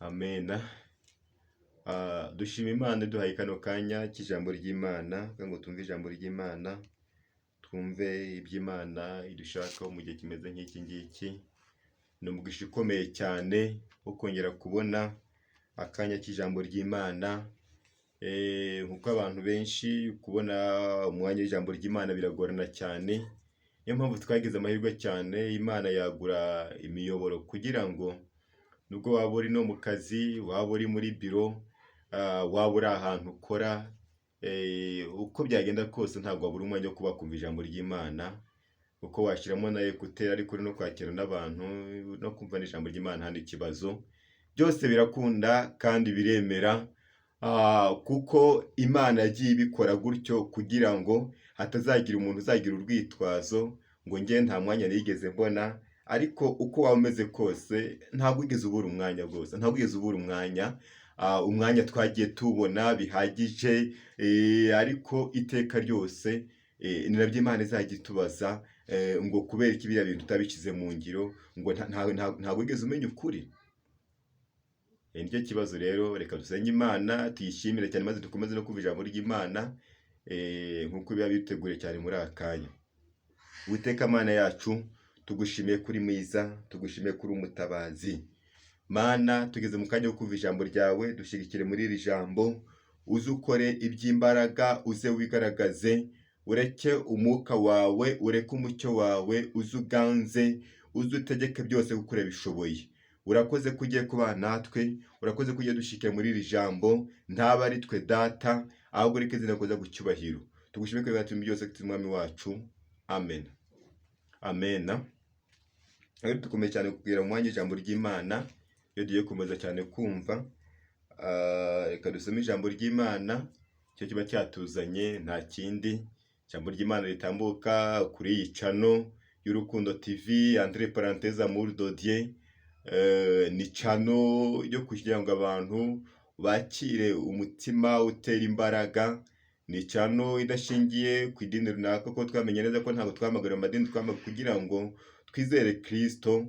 Amena. Dushima Imana duhaye kano kanya cy'ijambo ry'Imana, kugira ngo twumve ijambo ry'Imana, twumve iby'Imana idushakaho mu gihe kimeze nk'iki ngiki. Ni umugisha ukomeye cyane wo kongera kubona akanya cy'ijambo ry'Imana. Nkuko abantu benshi kubona umwanya w'ijambo ry'Imana biragorana cyane. Niyo mpamvu twagize amahirwe cyane, Imana yagura imiyoboro kugira ngo nubwo waba uri no mu kazi, waba uri muri biro, waba uri ahantu ukora, uko byagenda kose ntabwo wabura umwanya wo kuba kumva ijambo ry'Imana, uko washyiramo na ekuteri ariko uri no kwakira n'abantu no kumva n'ijambo ry'Imana hano ikibazo. Byose birakunda kandi biremera, kuko Imana yagiye ibikora gutyo kugira ngo hatazagira umuntu uzagira urwitwazo ngo njye nta mwanya nigeze mbona. Ariko uko waba umeze kose ntabwo wigeze ubura umwanya rwose, ntabwo wigeze ubura umwanya. Umwanya twagiye tubona bihagije, ariko iteka ryose ni nabyo Imana izajya itubaza, ngo kubera iki biriya bintu utabishyize mu ngiro, ngo ntabwo wigeze umenya ukuri. Nicyo kibazo rero, reka dusenge Imana tuyishimire cyane maze dukomeze no kumva ijambo ry'Imana, nk'uko biba bitegure cyane muri aka kanya. Uwiteka Mana yacu, tugushimiye kuri mwiza, tugushimiye kuri umutabazi. Mana, tugeze mu kanya wo kumva ijambo ryawe, dushyigikire muri iri jambo, uze ukore iby'imbaraga, uze wigaragaze, ureke umwuka wawe, ureke umucyo wawe, uze uganze, uze utegeke byose kuko urabishoboye. Urakoze ko ugiye kubana natwe, urakoze ko ugiye dushyigikira muri iri jambo, ntaba ari twe data, ahubwo reka izina kuza gucyubahiro. Tugushimiye ko ibintu byose ku mwami wacu. Amen. Amena. Rero dukomeye cyane kubwira umwanya ijambo ry'Imana, iyo tugiye kumeza cyane kumva. Reka dusome ijambo ry'Imana, cyo kiba cyatuzanye nta kindi. Ijambo ry'Imana ritambuka kuri iyi channel y'Urukundo TV, entre parenthèses amour de Dieu. Ni channel yo kugira ngo abantu bakire umutima utera imbaraga. Ni channel idashingiye ku idini runaka, ko twamenye neza ko ntabwo twamagara amadini, twamagara kugira ngo twizere Kristo.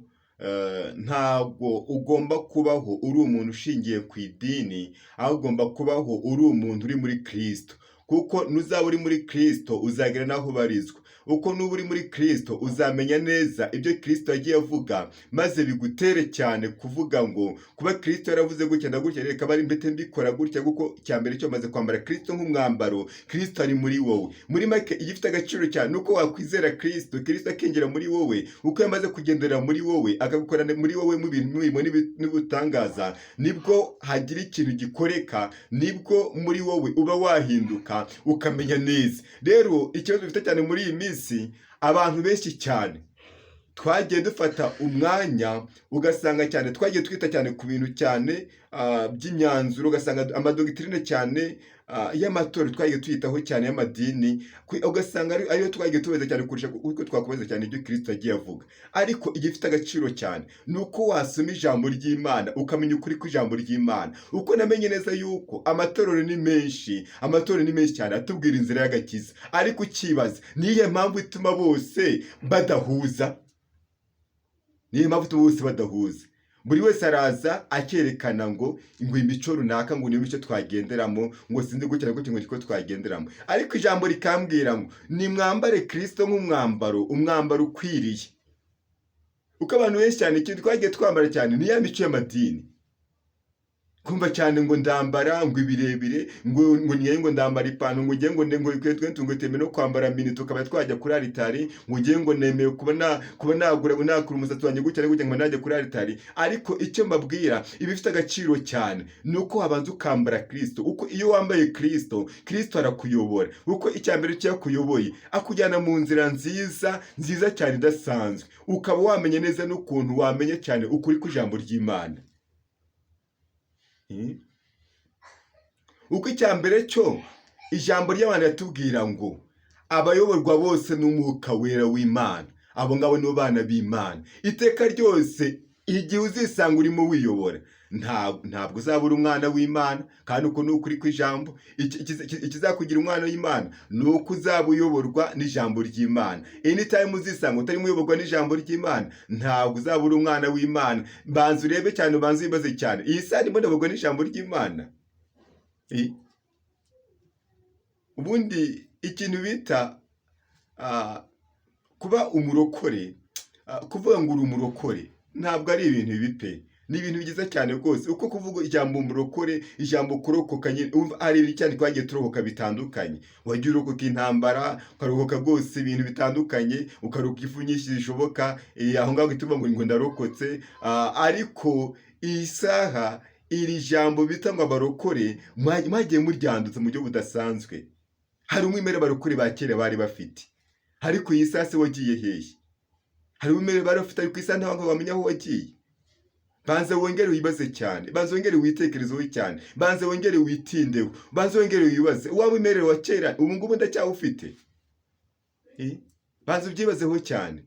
Ntabwo ugomba kubaho uri umuntu ushingiye ku idini, aho ugomba kubaho uri umuntu uri muri Kristo, kuko nuzaba uri muri Kristo uzagera naho ubarizwa. Uko nuba uri muri Kristo uzamenya neza ibyo Kristo yagiye avuga, maze bigutere cyane kuvuga ngo kuba Kristo yaravuze gutya na gutya, reka bari mbete mbikora gutya, kuko cyambere cyo maze kwambara Kristo nk'umwambaro. Kristo ari muri wowe. Muri make igifite agaciro cyane nuko wakwizera Kristo, Kristo akinjira muri wowe, uko yamaze kugendera muri wowe akagukorana muri wowe mu bintu n'ubutangaza, nibwo hagira ikintu gikoreka, nibwo muri wowe uba wahinduka ukamenya neza. Rero ikibazo dufite cyane muri iyi minsi, abantu benshi cyane twagiye dufata umwanya, ugasanga cyane twagiye twita cyane ku bintu cyane by'imyanzuro, ugasanga amadogtrine cyane y'amatora twagiye tuyitaho cyane, y'amadini, ugasanga ariyo twagiye tubeza cyane kurusha uko twakomeza cyane ibyo Kristo yagiye avuga. Ariko igifite agaciro cyane nuko wasoma ijambo ry'Imana ukamenya ukuri kw'ijambo ry'Imana. Uko namenye neza yuko amatorero ni menshi, cyane atubwira inzira y'agakiza, ariko ukibaza niyo mpamvu ituma bose badahuza. Buri wese araza akerekana ngo imico runaka, ngo niyo mico twagenderamo, ngo sinzi gutya gutya ngo niko twagenderamo. Ariko ijambo rikambwira ngo nimwambare Kristo nk'umwambaro, umwambaro ukwiriye. Uko abantu benshi cyane ikintu twagiye twambara cyane ni ya mico y'amadini. Kumva cyane ngo ndambara ngo ibirebire, ngo niye ngo ndambara ipantaro, ngo ngiye ngo twetwe teme no kwambara mini tukaba twajya kuri alitari, ngo ngiye ngo nemeye kuba nagura umusatsi wanjye gutya gutya ngo najya kuri alitari. Ariko icyo mbabwira ibifite agaciro cyane nuko wabanza ukambara Kristo. Uko iyo wambaye Kristo, Kristo arakuyobora. Uko icyambere cyakuyoboye akujyana mu nzira nziza cyane idasanzwe, ukaba wamenye neza n'ukuntu wamenye cyane ukuri kw'ijambo ry'Imana. Uko icyambere cyo ijambo ry'Imana yatubwira ngo abayoborwa bose n'umwuka wera w'Imana, abo ngabo nibo bana b'Imana. Iteka ryose igihe uzisanga urimo wiyobora, ntabwo uzabura umwana w'Imana, kandi uko ni ukuri kw'ijambo. Ikizakugira umwana w'Imana ni uko uzaba uyoborwa n'ijambo ry'Imana. Anytime uzisanga utarimo uyoborwa n'ijambo ry'Imana, ntabwo uzabura umwana w'Imana. Banza urebe cyane, banza wibaze cyane, iyi saha ndimo ndayoborwa n'ijambo ry'Imana? Ubundi ikintu bita kuba umurokore, kuvuga ngo uri umurokore ntabwo ari ibintu bibi pe, ni ibintu byiza cyane rwose. Uko kuvuga ijambo umurokore, ijambo kurokoka, hari ibintu cyane twagiye turokoka bitandukanye. Wagiye urokoka intambara, ukarokoka rwose ibintu bitandukanye, ukarokoka ifu nyinshi zishoboka, aho ngaho tuvuga ngo ndarokotse. Ariko iyi saha iri jambo bita ngo abarokore mwagiye muryandutse mu buryo budasanzwe. Hari umwimerere abarokore ba kera bari bafite, ariko iyi saha se wagiye hehe? Hari umwimerere bari bafite, ariko iyi saha ntabwo wamenya aho wagiye. Banza wongere wibaze cyane, banza wongere witekerezeho cyane, banza wongere witindeho, banza wongere wibaze uwa mwimerere wa kera ubu ngubu ndacyawufite. Banza ubyibazeho cyane.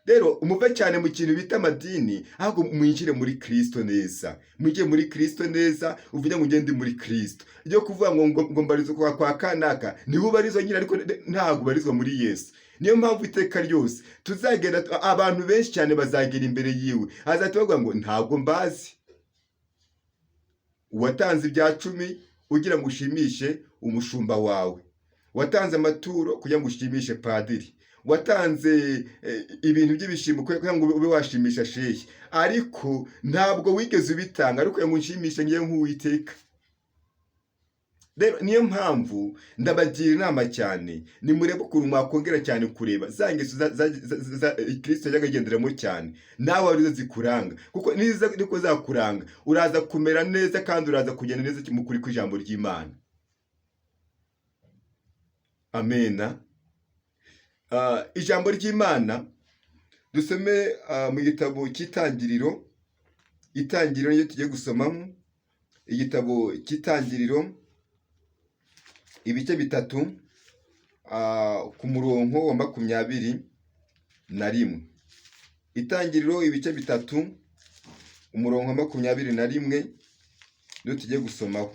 Rero umuve cyane mu kintu bita amadini, ahubwo mwinjire muri Kristo neza. Mwinjire muri Kristo neza, uvuge ngo ngende muri Kristo. Ibyo kuvuga ngo mbarizwa kwa kanaka, niho ubarizwa nyine, ariko ntabwo ubarizwa muri Yesu. Niyo mpamvu iteka ryose tuzagenda, abantu benshi cyane bazagera imbere yiwe, azahita bavuga ngo ntabwo mbazi. Watanze ibya 10 ugira ngo ushimishe umushumba wawe, watanze amaturo kugira ngo ushimishe padiri, watanze ibintu by'ibishimo kugira ngo ube washimisha shehe, ariko ntabwo wigeze ubitanga ariko ngo ushimishe ngiye nk'Uwiteka. Rero niyo mpamvu ndabagira inama cyane, nimurebe ukuntu mwakongera cyane kureba za ngeso za Kristo yagagenderamo cyane, nawe arizo zikuranga, kuko nizo niko zakuranga, uraza kumera neza kandi uraza kugenda neza mu kuri kw'ijambo ry'Imana. Amena. Ijambo ry'Imana dusome mu gitabo cy'Itangiriro. Itangiriro niyo tugiye gusomamo, igitabo cy'Itangiriro ibice 3 ku murongo wa 21. Itangiriro ibice 3 umurongo wa 21 niyo tugiye gusomaho.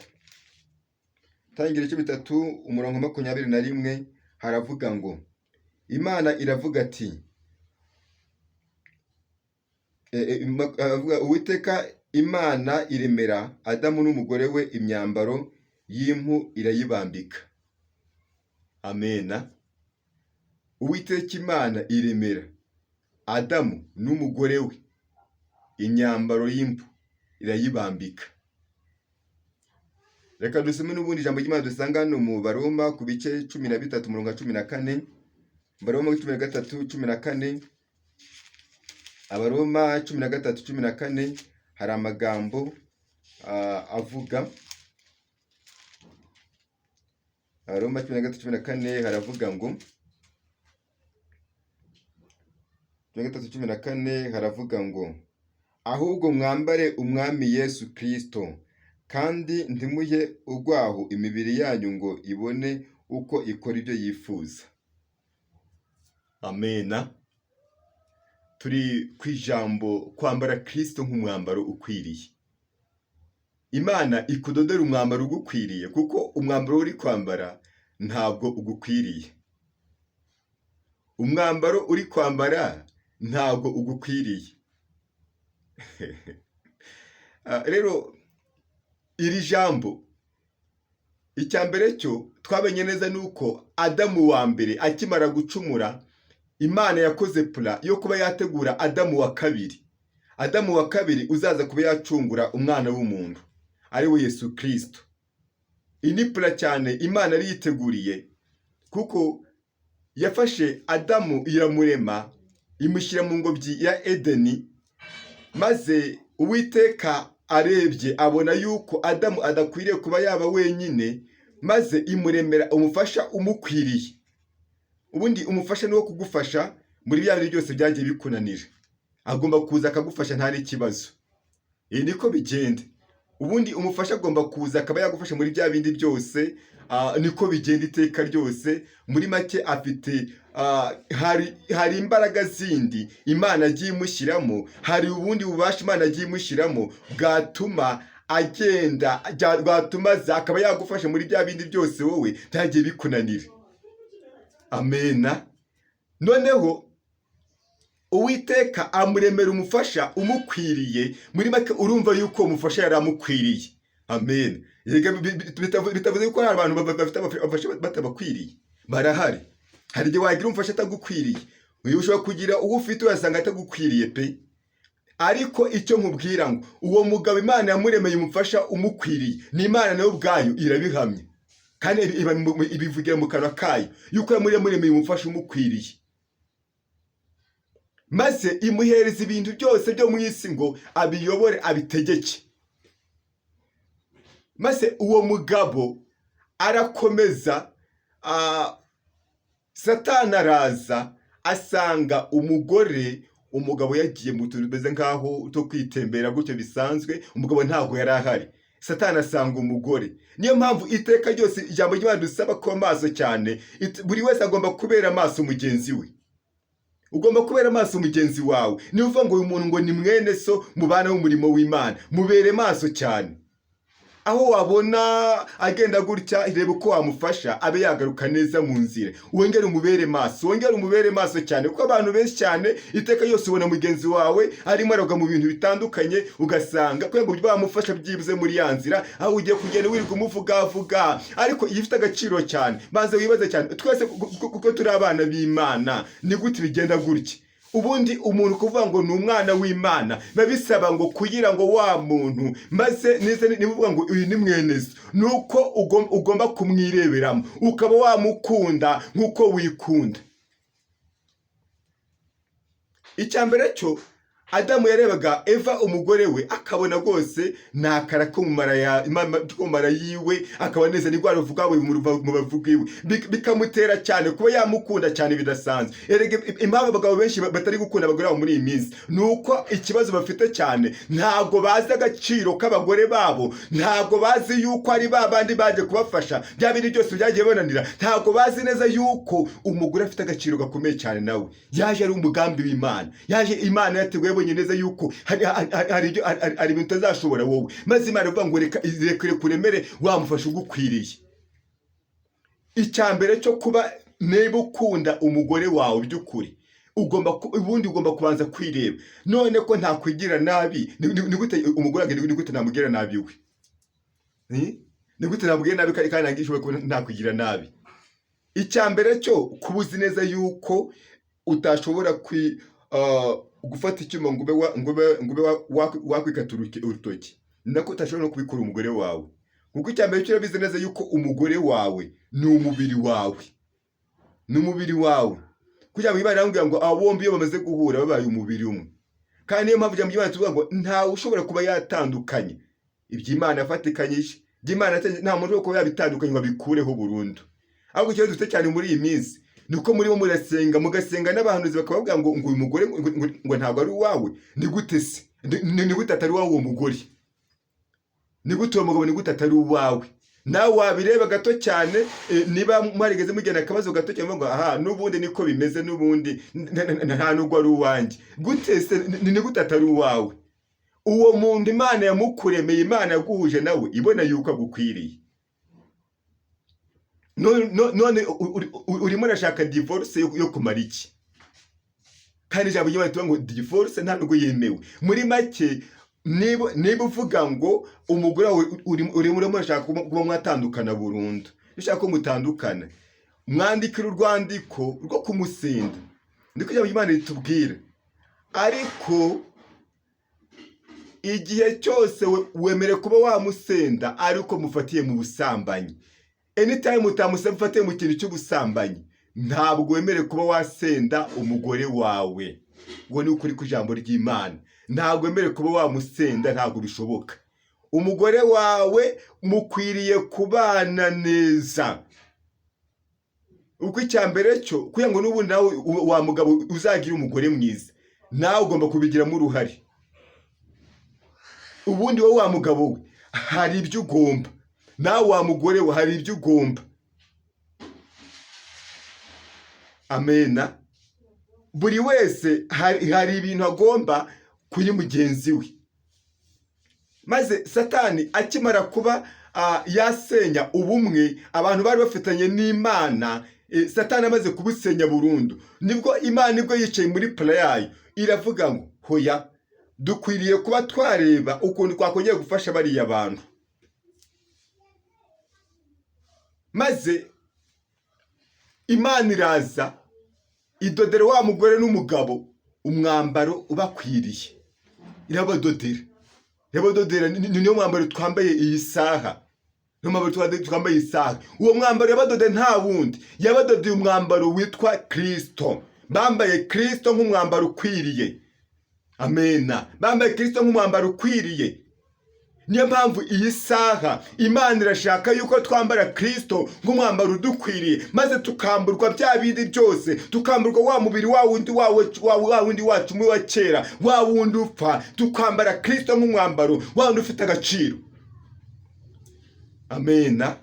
Itangiriro ibice 3 umurongo wa 21 haravuga ngo Imana iravuga ati, Uwiteka Imana iremera Adamu n'umugore we imyambaro y'impu irayibambika. Amena. Uwiteka Imana iremera Adamu n'umugore we imyambaro y'impu irayibambika. Reka dusome n'ubundi ijambo ry'Imana dusanga hano mu Baroma ku bice 13 umurongo wa 14. Baroma 13:14. Abaroma 13:14 hari amagambo avuga. Abaroma 13:14 haravuga ngo 13:14 haravuga ngo ahubwo mwambare umwami Yesu Kristo, kandi ntimuhe urwaho imibiri yanyu ngo ibone uko ikora ibyo yifuza. Amena. Turi kwijambo kwambara Kristo nk'umwambaro ukwiriye. Imana ikudodera umwambaro ugukwiriye, kuko umwambaro uri kwambara ntabwo ugukwiriye. Umwambaro uri kwambara ntabwo ugukwiriye. Rero iri jambo icyambere cyo twamenye neza nuko Adamu wa mbere akimara gucumura, Imana yakoze pula yo kuba yategura Adamu wa kabiri. Adamu wa kabiri uzaza kuba yacungura umwana w'umuntu, ari we Yesu Kristo. Ini pula cyane Imana yari yiteguriye, kuko yafashe Adamu iramurema imushyira mu ngobyi ya Edeni, maze Uwiteka arebye abona yuko Adamu adakwiriye kuba yaba wenyine, maze imuremera umufasha umukwiriye. Ubundi umufasha niwo kugufasha muri bya bintu byose byagiye bikunanira, agomba kuza akagufasha nta n'ikibazo. Niko bigenda. Ubundi umufasha agomba kuza akaba yagufasha muri bya bindi byose, niko bigenda iteka ryose. Muri make afite hari imbaraga zindi Imana agiye imushyiramo, hari ubundi bubasha Imana agiye imushyiramo bwatuma agenda, bwatuma akaba yagufasha muri bya bindi byose wowe byagiye bikunanira. Amena. Noneho Uwiteka amuremera umufasha umukwiriye. Muri make urumva yuko umufasha yari amukwiriye. Amen. Bitavuze ko hari abantu bafite abafasha batabakwiriye. Barahari. Hari igihe wagira umufasha atagukwiriye. Uyu ushobora kugira uwo ufite urasanga atagukwiriye pe. Ariko icyo nkubwira ngo uwo mugabo Imana yamuremeye umufasha umukwiriye, ni Imana nayo ubwayo irabihamye. Kandi ibivugira mu kanwa kayo yuko yamuremeye umufasha umukwiriye. Maze imuhereza ibintu byose byo mu isi ngo abiyobore abitegeke. Maze uwo mugabo arakomeza, Satani araza asanga umugabo yagiye mu tuntu tumeze nkaho to kwitembera gutyo bisanzwe, umugabo ntabwo yari ahari. Satani asanga umugore. Niyo mpamvu iteka ryose ijambo ry'Imana dusaba kuba maso cyane. Buri wese agomba kubera maso mugenzi we. Ugomba kubera maso mugenzi wawe. Niyo uvuga ngo uyu muntu ngo ni mwene so, mubana w'umurimo w'Imana, mubere maso cyane. Aho wabona agenda gutya, reba uko wamufasha abe yagaruka neza mu nzira. Wongere umubere maso cyane, kuko abantu benshi cyane iteka yose ubona mugenzi wawe arimo aragwa mu bintu bitandukanye, ugasanga kugira ngo bamufasha byibuze muri ya nzira, aho ugiye kugenda wirirwa umuvugavuga. Ariko iyo ifite agaciro cyane, maze wibaze cyane, twese kuko turi abana b'Imana, ni gute bigenda gutya? Ubundi umuntu kuvuga ngo ni umwana w'Imana babisaba ngo kugira ngo wa muntu maze nivuga ngo uyu ni mwene so, nuko ugomba kumwireberamo ukaba wamukunda nkuko wikunda. Icyambere cyo Adamu yarebaga Eva umugore we akabona rwose nakara ko mumara yiwe, akaba neza ni rwaro vuga we mu bavuga iwe, bikamutera cyane kuba yamukunda cyane bidasanzwe. Impamvu abagabo benshi batari gukunda abagore babo muri iyi minsi nuko ikibazo bafite cyane, ntago bazi agaciro k'abagore babo, ntago bazi yuko ari babandi baje kubafasha bya bindi byose byagiye bananira, ntago bazi neza yuko umugore afite agaciro gakomeye cyane. Nawe yaje ari umugambi w'Imana, yaje Imana yateguye bonye neza yuko hari ibintu utazashobora wowe, maze Imana ivuga ngo reka kuremere wamufasha ugukwiriye. Icyambere cyo kuba niba ukunda umugore wawe by'ukuri, ubundi ugomba kubanza kwireba. None ko ntakwigira nabi, ni gute umugore agenda, ni gute namugira nabi we? Ni gute namugira nabi kandi nangishwe ko ntakwigira nabi? Icyambere cyo kubuzi neza yuko utashobora gufata icyuma ngo wakwikata urutoki, nako utashobora no kubikora umugore wawe. Kuko icyambere cyo urabizi neza yuko umugore wawe ni umubiri wawe, kugira ngo Imana irambwira ngo abo bombi iyo bamaze guhura babaye umubiri umwe. Kandi niyo mpamvu ijambo ry'Imana tuvuga ngo ntawe ushobora kuba yatandukanye iby'Imana yafatikanyije, by'Imana nta muntu wo kuba yabitandukanye ngo abikureho burundu. Ahubwo ikibazo dufite cyane muri iyi minsi nuko muri bo murasenga, mugasenga n'abahanuzi bakababwira ngo uyu mugore ngo ntabwo ari uwawe. Ni gute se? Ni gute atari uwawe uwo mugore? Ni gute uwo mugabo, ni gute atari uwawe? Nawe wabireba gato cyane, niba mwarigeze mugena akabazo gato cyane ngo aha n'ubundi niko bimeze, n'ubundi nta nubwo ari uwanjye. Gute se? Ni gute atari uwawe? Uwo muntu Imana yamukuremeye, Imana yaguhuje nawe, ibona yuko agukwiriye. None urimo urashaka divorce yo kumara iki? Kandi ijambo ry'Imana tuvuga ngo divorce nta nubwo yemewe. Muri make niba uvuga ngo umugore wawe urimo urashaka kuba mwatandukana burundu, ushaka ko mutandukana, mwandikira urwandiko rwo kumusenda, ndiko ijambo ry'Imana ritubwira. Ariko igihe cyose wemere kuba wamusenda ariko mufatiye mu busambanyi, anytime utamusafatiye mu kintu cy'ubusambanyi, ntabwo wemere kuba wasenda umugore wawe. Ngo ni ukuri ku ijambo ry'Imana, ntabwo wemere kuba wamusenda, ntabwo bishoboka. Umugore wawe mukwiriye kubana neza. Uko icyambere cyo kugira ngo n'ubundi nawe wa mugabo uzagira umugore mwiza, nawe ugomba kubigiramo uruhare. Ubundi wowe wa mugabo we hari ibyo ugomba, nawe wa mugore we hari ibyo ugomba. amena. Buri wese hari ibintu agomba kuri mugenzi we, maze Satani akimara kuba yasenya ubumwe abantu bari bafitanye n'Imana, Satani amaze kubusenya burundu, nibwo Imana yicaye muri pla yayo iravuga ngo hoya, dukwiriye kuba twareba ukuntu twakongera gufasha bariya bantu. Maze Imana iraza idodera wa mugore n'umugabo umwambaro ubakwiriye, irabadodera niyo mwambaro twambaye iyi saha, twambaye isaha. Uwo mwambaro yabadode nta wundi, yabadodeye umwambaro witwa Kristo. Bambaye Kristo nk'umwambaro ukwiriye, amena. Bambaye Kristo nk'umwambaro ukwiriye. Niyo mpamvu iyi saha Imana irashaka yuko twambara Kristo nk'umwambaro udukwiriye, maze tukamburwa bya bindi byose, tukamburwa wa mubiri wa wundi wacu muri wa kera, wa wundi upfa, tukambara Kristo nk'umwambaro wa wundi ufite agaciro, amena.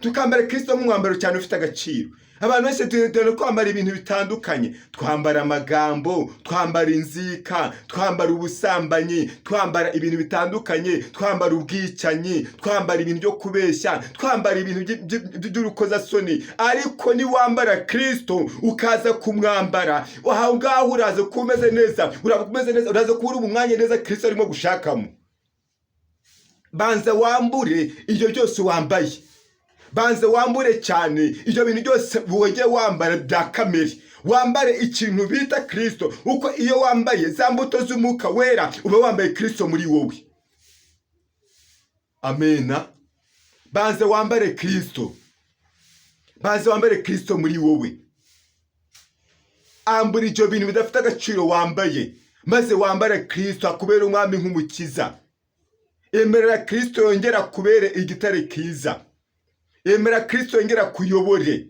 Tukambara Kristo nk'umwambaro cyane ufite agaciro. Abantu bose tugenda kwambara ibintu bitandukanye, twambara amagambo, twambara inzika, twambara ubusambanyi, twambara ibintu bitandukanye, twambara ubwicanyi, twambara ibintu byo kubeshya, twambara ibintu by'urukozasoni. Ariko ni wambara Kristo ukaza kumwambara, aho ngaho uraza kumeze neza, uraza kubura umwanya neza Kristo arimo gushakamo. Banza wambure ibyo byose wambaye, banza wambure cyane ibyo bintu byose wongeye wambara bya kamere, wambare ikintu bita Kristo, uko iyo wambaye za mbuto z'umwuka wera uba wambaye Kristo muri wowe, amena. Banza wambare Kristo, banza wambare Kristo muri wowe. Ambura ibyo bintu bidafite agaciro wambaye, maze wambare Kristo akubera umwami nk'umukiza. Emerera Kristo yongera kubere igitare kiza, emera Kristo yongera kuyobore,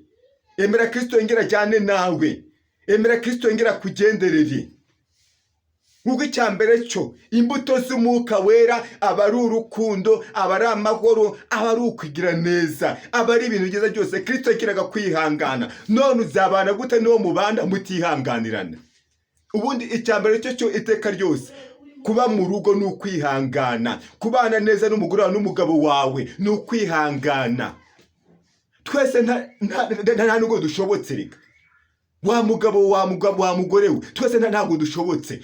emera Kristo yongera ajyane nawe, emera Kristo yongera kugenderere. Nk'uko icyambere cyo imbuto z'umwuka wera aba ari urukundo, aba ari amahoro, aba ari ukwigira neza, aba ari ibintu byiza byose. Kristo yagiraga kwihangana, none uzabana gute n'uwo mubanda mutihanganirana? Ubundi icyambere cyo iteka ryose kuba mu rugo ni ukwihangana, kubana neza n'umugore wawe n'umugabo wawe ni ukwihangana. Twese nta nubwo dushobotse, reka wa mugabo wa mugore we, twese ntabwo dushobotse,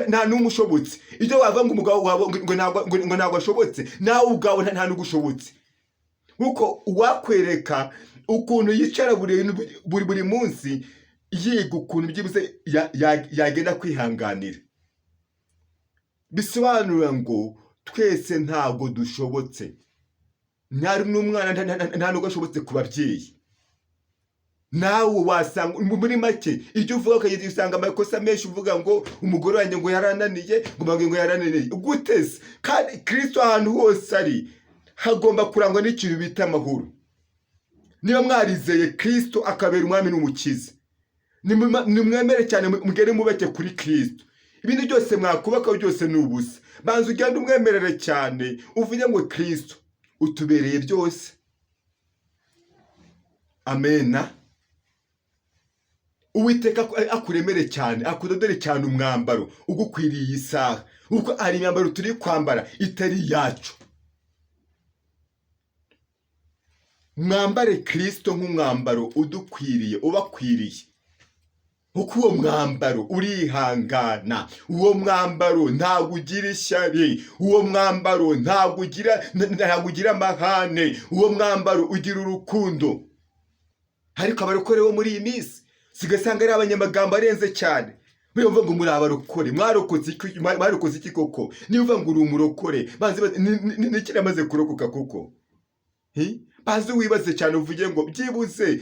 nta n'umwe ushobotse. Ibyo wavuga ngo umugabo wawe ngo ntabwo ashobotse, nawe ubwawe nta n'ubwo ushobotse. Kuko uwakwereka ukuntu yicara buri munsi yiga ukuntu byibuze yagenda kwihanganira, bisobanura ngo twese ntabwo dushobotse. Ntari n'umwana nta nubwo ashobotse ku babyeyi. Nawe wasanga muri make icyo uvuga ukayisanga amakosa menshi, uvuga ngo umugore wanjye ngo yarananiye, ngo yarananiye. Guteze kandi Kristo ahantu hose ari hagomba kurangwa n'ikintu bita amahoro. Niba mwarizeye Kristo akabera umwami n'umukiza, nimwemere cyane mugere mubake kuri Kristo. Ibindi byose mwakubaka byose ni ubusa. Banza ugende umwemerere cyane, uvuge ngo Kristo utubereye byose, amena. Uwiteka akuremere cyane, akudodere cyane umwambaro ugukwiriye iyi saha, kuko ari imyambaro turi kwambara itari yacu. Mwambare Kristo nk'umwambaro udukwiriye, ubakwiriye, kuko uwo mwambaro urihangana, uwo mwambaro ntabwo ugira ishyari, uwo mwambaro ntabwo ugira amahane, uwo mwambaro ugira urukundo. Ariko abarokore bo muri iyi minsi sigasanga ari abanyamagambo arenze cyane. Bumva ngo muri abarokore, mwarokotse iki koko? Niba uvuga ngo uri umurokore, n'iki namaze kurokoka koko? Bazi wibaze cyane, uvuge ngo byibuze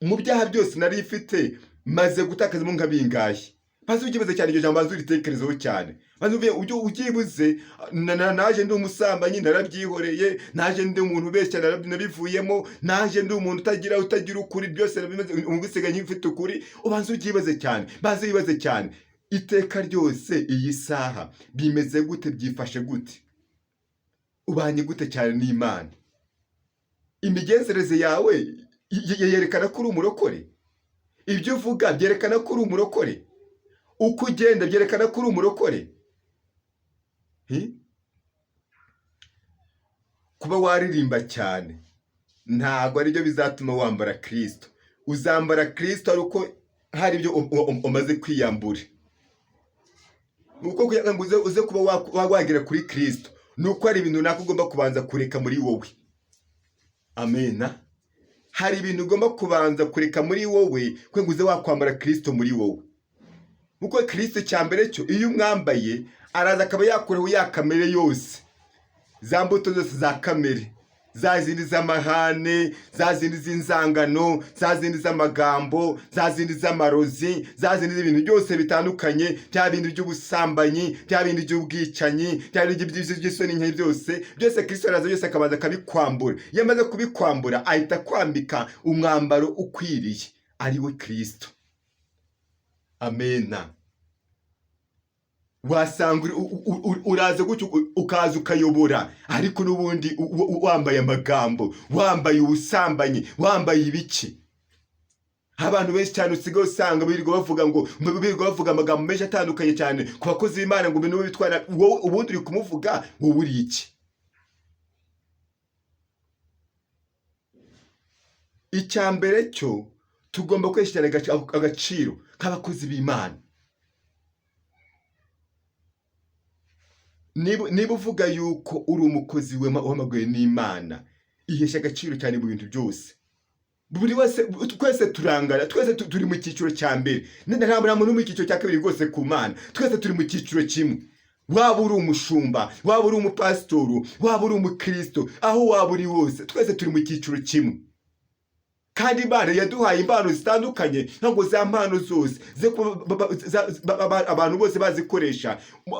mu byaha byose nari ifite maze gutakazamo nka bingahe. Bazi ugibuze cyane iryo jambo, bazi uritekerezaho cyane. Bazi ugibuze naje ndi umusambanyi narabyihoreye, naje ndi umuntu ubeshya nabivuyemo, naje ndi umuntu utagira ukuri, byose ubisigaye mfite ukuri. Ubanza ugibaze cyane, bazi wibaze cyane, iteka ryose iyi saha bimeze gute, byifashe gute, ubanye gute cyane n'Imana? Imigenzereze yawe yerekana ko uri umurokore? ibyo uvuga byerekana ko uri umurokore, uko ugenda byerekana ko uri umurokore. Kuba waririmba cyane ntabwo aribyo bizatuma wambara Kristo. Uzambara Kristo ari uko hari ibyo umaze kwiyambura. Uko kugira ngo uze kuba wagera kuri Kristo, nuko hari ibintu runaka ugomba kubanza kureka muri wowe. Amena. Hari ibintu ugomba kubanza kureka muri wowe kugira ngo uze wakwambara Kristo muri wowe. Kuko Kristo cyambere cyo iyo umwambaye araza akaba yakuraho ya kamere yose, za mbuto zose za kamere, za zindi z'amahane, za zindi z'inzangano, za zindi z'amagambo, za zindi z'amarozi, za zindi z'ibintu byose bitandukanye, bya bindi by'ubusambanyi, bya bindi by'ubwicanyi, bya bindi by'isoni nke byose Kristo araza byose akabanza akabikwambura. Iyo amaze kubikwambura ahita kwambika umwambaro ukwiriye, ari we Kristo. Amena. Wasanga uraza gutyo ukaza ukayobora, ariko n'ubundi wambaye amagambo, wambaye ubusambanyi, wambaye ibiki. Abantu benshi cyane usigaye usanga birirwa bavuga amagambo menshi atandukanye cyane ku bakozi b'Imana ngo ibintu bitwara, wowe ubundi uri kumuvuga, wowe uri iki? Icyambere cyo tugomba kweshyira agaciro k'abakozi b'Imana. Niba uvuga yuko uri umukozi w'amagwe n'Imana, ihesha agaciro cyane mu bintu byose. Buri wese, twese turangana, twese turi mu cyiciro cya mbere. Nta muntu mu cyiciro cya kabiri rwose ku Mana. Twese turi mu cyiciro kimwe. Waba uri umushumba, waba uri umupasitoro, waba uri umukristo, aho waba uri wose, twese turi mu cyiciro kimwe. Kandi Imana yaduhaye impano zitandukanye, ntabwo za mpano zose abantu bose bazikoresha.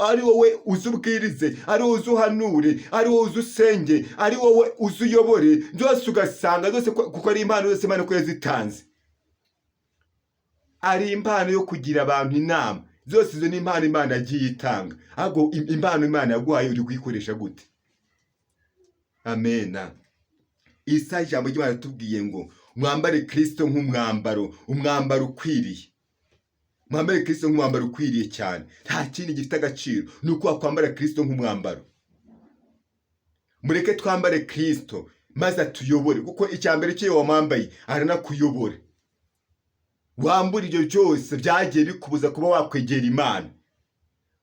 Ari wowe uzubwirize, ari wowe uzuhanure, ari wowe uzusenge, ari wowe uzuyobore, byose ugasanga zose kuko ari impano zose Imana ko yazitanze. Ari impano yo kugira abantu inama, zose izo ni impano Imana yagiye itanga. Ahubwo impano Imana yaguhaye uri kuyikoresha gute? Amena. Isa ijambo ry'Imana tubwiye ngo mwambare Kristo nk'umwambaro, umwambaro ukwiriye. Mwambare Kristo nk'umwambaro ukwiriye cyane. Nta kindi gifite agaciro nuko wakwambara Kristo nk'umwambaro. Mureke twambare Kristo maze atuyobore, kuko icyambere cyo wamwambaye aranakuyobora. Wambura ibyo byose byagiye bikubuza kuba wakwegera Imana.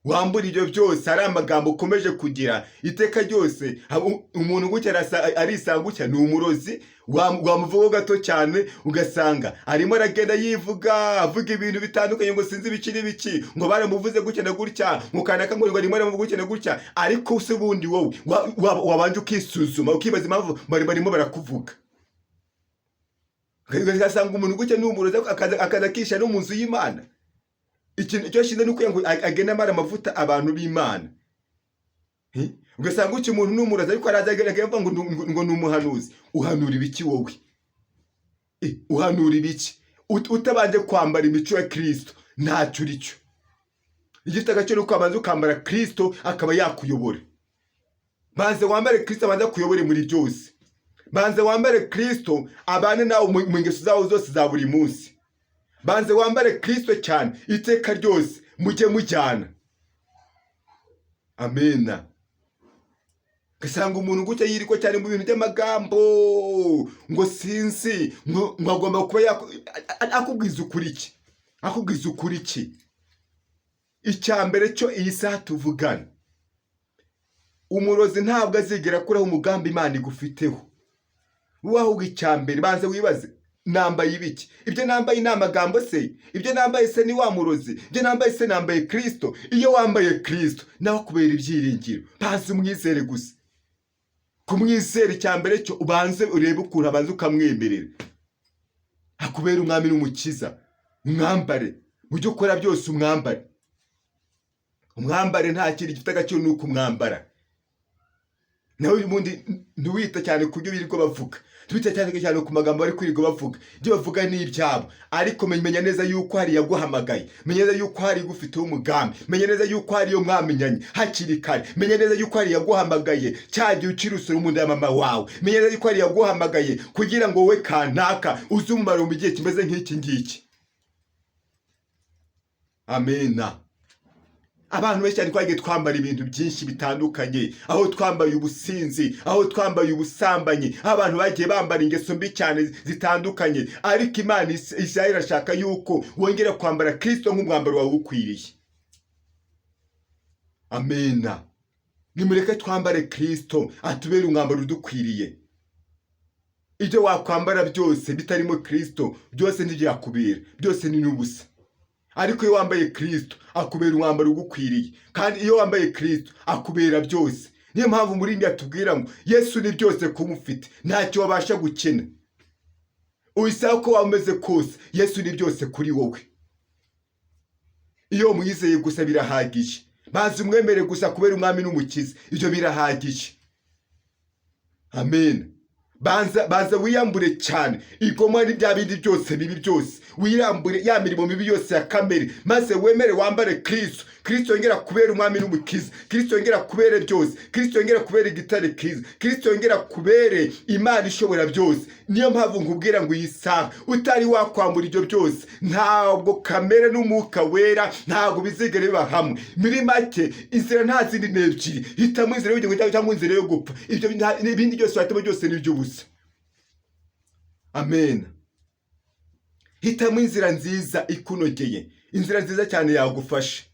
Wambura ibyo byose ari amagambo ukomeje kugira iteka ryose. Umuntu gutya arisanga gutya ni umurozi, wamuvuga gato cyane ugasanga arimo aragenda yivuga, avuga ibintu bitandukanye ngo sinzi ibiki n'ibiki, ngo baramuvuze gutya na gutya, mukanaka ngo arimo aramuvuga gutya na gutya, ariko se bundi wowe wabanje ukisuzuma ukibaza impamvu barimo barakuvuga. Ugasanga umuntu gutya ni umurozi akaza kisha no mu nzu y'Imana. Ikintu cyo shinze nuko ngo agenda amara amavuta abantu b'Imana. Ugasanga uki umuntu n'umuraza ariko arazaga ngo ni umuhanuzi. Uhanura ibiki wowe? Uhanura ibiki? Utabanje kwambara imico ya Kristo ntacyo uri cyo. Igifite agaciro ko abanza ukambara Kristo akaba yakuyobora. Banze wambare Kristo abanza kuyobora muri byose. Banze wambare Kristo abane nawe mu ngeso zawo zose za buri munsi. Banze wambare Kristo cyane iteka ryose mujye mujyana. Amena. Gasanga umuntu gutya yiriko cyane mu bintu by'amagambo ngo sinzi mwagomba kuba akubwiza ukuri ki? Akubwiza ukuri ki? Icyambere cyo iyi saha tuvugana, umurozi ntabwo azigera kuraho umugambi Imana igufiteho. Waho icyambere banze wibaze, nambaye ibiki? Ibyo nambaye ni amagambo se? Ibyo nambaye se ni wa murozi? Ibyo nambaye se nambaye Kristo? Iyo wambaye Kristo nawe kubera ibyiringiro, bazi umwizere gusa. Kumwizera icyambere cyo ubanze urebe ukuntu abanze ukamwemerera akubera umwami n'umukiza. Umwambare mu byo ukora byose, umwambare nta kindi gifite agaciro nuko umwambara. Nawe ubundi ntuwita cyane ku byo birirwa bavuga, twita cyane ku magambo bari kwirirwa bavuga. Ibyo bavuga ni ibyabo, ariko menya neza yuko hari yaguhamagaye, menya neza yuko hari gufiteho umugambi, menya neza yuko hari yo mwamenyanye hakiri kare, menya neza yuko hari yaguhamagaye cyagiye ukirusura mu nda ya mama wawe, menya neza yuko hari yaguhamagaye kugira ngo wowe kanaka uzumara mu gihe kimeze nk'iki ngiki. amena. Abantu benshi cyane twagiye twambara ibintu byinshi bitandukanye, aho twambaye ubusinzi, aho twambaye ubusambanyi, aho abantu bagiye bambara ingeso mbi cyane zitandukanye, ariko Imana irashaka yuko wongera kwambara Kristo nk'umwambaro wawe ukwiriye. Amena. Nimureke twambare Kristo atubere umwambaro udukwiriye. Ibyo wakwambara byose bitarimo Kristo byose ntibyakubera, byose ni n'ubusa. Ariko iyo wambaye Kristo akubera umwambaro ugukwiriye, kandi iyo wambaye Kristo akubera byose. Niyo mpamvu muri Bibiliya tubwira ngo Yesu ni byose kumufite, ntacyo wabasha gukena. Uyisaba ko wameze kose, Yesu ni byose kuri wowe. Iyo mwizeye gusa birahagije. Maze umwemere gusa kubera umwami n'umukiza, ibyo birahagije. Amen. Banza wiyambure cyane igomwa n'ibya bindi byose bibi byose, wiyambure ya mirimo mibi yose ya kamere, maze wemere wambare Kristo. Kristo yongera kubera umwami n'umukiza, Kristo yongera kubere byose, Kristo yongera kubera igitare kiza, Kristo yongera kubere Imana ishobora byose. Niyo mpamvu nkubwira ngo yisaha utari wakwambura ibyo byose, ntabwo kamere n'umwuka wera ntabwo bizigera biba hamwe. Muri make inzira nta zindi n'ebyiri, hitamo inzira y'ubugingo cyangwa inzira yo gupfa. Ibyo n'ibindi byose watemo byose ni iby'ubusa. Amen. Hitamo inzira nziza ikunogeye, inzira nziza cyane yagufasha.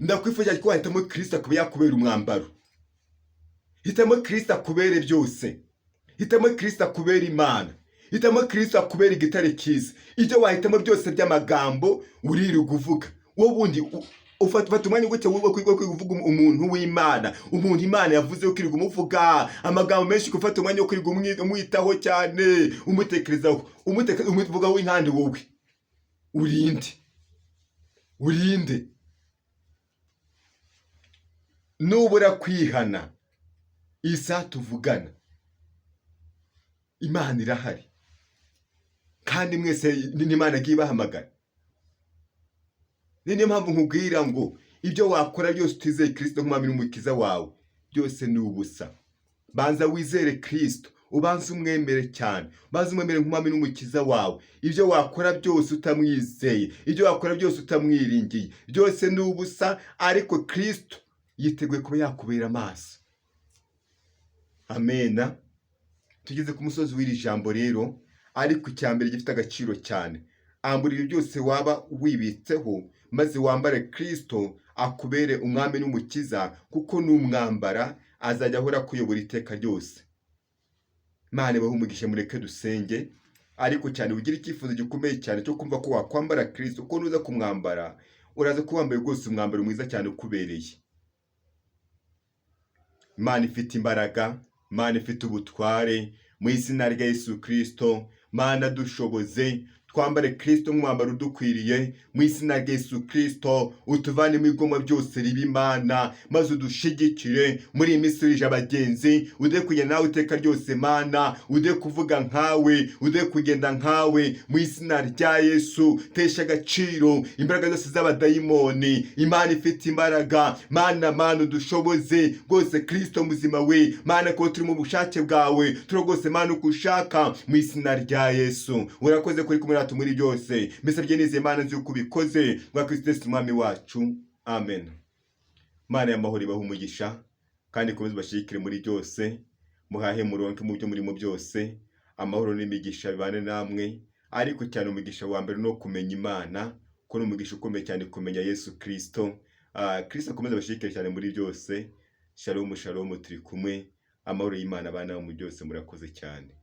Ndakwifuje ko wahitamo Kristo akaba yakubera umwambaro. Hitamo Kristo akubere byose. Hitamo Kristo akubera Imana. Hitamo Kristo akubera igitare kiza. Ibyo wahitamo byose by'amagambo uririrwa uvuga. Wowe bundi ufata umwanya gute wo kuvuga umuntu w'Imana, umuntu Imana yavuze ukirirwa umuvuga amagambo menshi, gufata umwanya wo kurirwa umwitaho cyane, umutekerezaho, umuvugaho intande wowe. Urinde. Nubura kwihana, isa tuvugana, Imana irahari, kandi mwese n'Imana agiye bahamagara. Niyo mpamvu nkubwira ngo ibyo wakora byose utizeye Kristo nk'umwami n'umukiza wawe, byose ni ubusa. Banza wizere Kristo, ubanze umwemere cyane, banza umwemere nk'umwami n'umukiza wawe. Ibyo wakora byose utamwizeye, ibyo wakora byose utamwiringiye, byose ni ubusa. Ariko Kristo yiteguye kuba yakubera amaso. Amena. Tugeze ku musozi w'iri jambo rero, ariko icyambere gifite agaciro cyane, ambura ibyo byose waba wibitseho, maze wambare Kristo akubere umwami n'umukiza, kuko n'umwambara azajya ahora kuyobora iteka ryose. Imana ibahe umugisha, mureke dusenge. Ariko cyane ugira icyifuzo gikomeye cyane cyo kumva ko wakwambara Kristo, kuko nuza kumwambara uraza kuba wambaye rwose umwambaro mwiza cyane ukubereye. Imana ifite imbaraga, Imana ifite ubutware, mu izina rya Yesu Kristo. Mana dushoboze, twambare Kristo nk'umwambaro udukwiriye, mu izina rya Yesu Kristo. Utuvane mu igomwa byose riba Imana, maze udushigikire muri iyi minsi urije abagenzi, ude kugenda nawe iteka ryose Mana, ude kuvuga nkawe, ude kugenda nkawe, mu izina rya Yesu. Tesha agaciro imbaraga zose z'abadayimoni. Imana ifite imbaraga, Mana udushoboze rwose Kristo muzima we, Mana ko turi mu bushake bwawe, turagose Mana uko ushaka, mu izina rya Yesu. Urakoze kuri kumwe muri byose, mbese nizeye Imana nzi uko ubikoze, rwa Kristo Yesu umwami wacu. Amen. Mana y'amahoro ibahe umugisha, kandi ikomeze bashikire muri byose, muhahe muronke mu byo murimo byose. Amahoro n'imigisha bibane namwe, ariko cyane umugisha wa mbere no kumenya Imana, ko n'umugisha ukomeye cyane kumenya Yesu Kristo. Kristo akomeze bashikire cyane muri byose. Shalom turi kumwe. Amahoro y'Imana abana mu byose. Murakoze cyane.